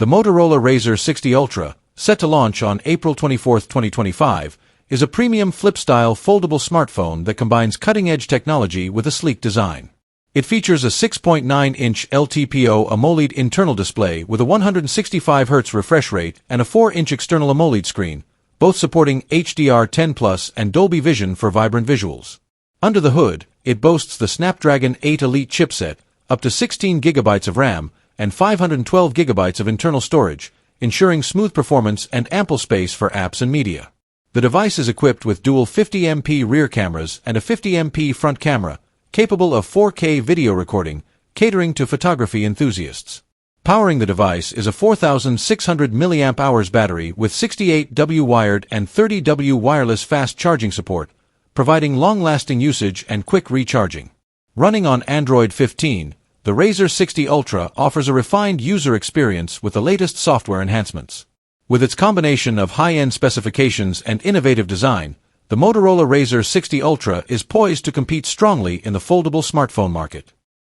The Motorola Razr 60 Ultra, set to launch on April 24, 2025, is a premium flip-style foldable smartphone that combines cutting-edge technology with a sleek design. It features a 6.9-inch LTPO AMOLED internal display with a 165Hz refresh rate and a 4-inch external AMOLED screen, both supporting HDR10+ and Dolby Vision for vibrant visuals. Under the hood, it boasts the Snapdragon 8 Elite chipset, up to 16 GB of RAM, and 512 GB of internal storage, ensuring smooth performance and ample space for apps and media. The device is equipped with dual 50MP rear cameras and a 50MP front camera, capable of 4K video recording, catering to photography enthusiasts. Powering the device is a 4,600 mAh battery with 68W wired and 30W wireless fast charging support, providing long-lasting usage and quick recharging. Running on Android 15, the Razr 60 Ultra offers a refined user experience with the latest software enhancements. With its combination of high-end specifications and innovative design, the Motorola Razr 60 Ultra is poised to compete strongly in the foldable smartphone market.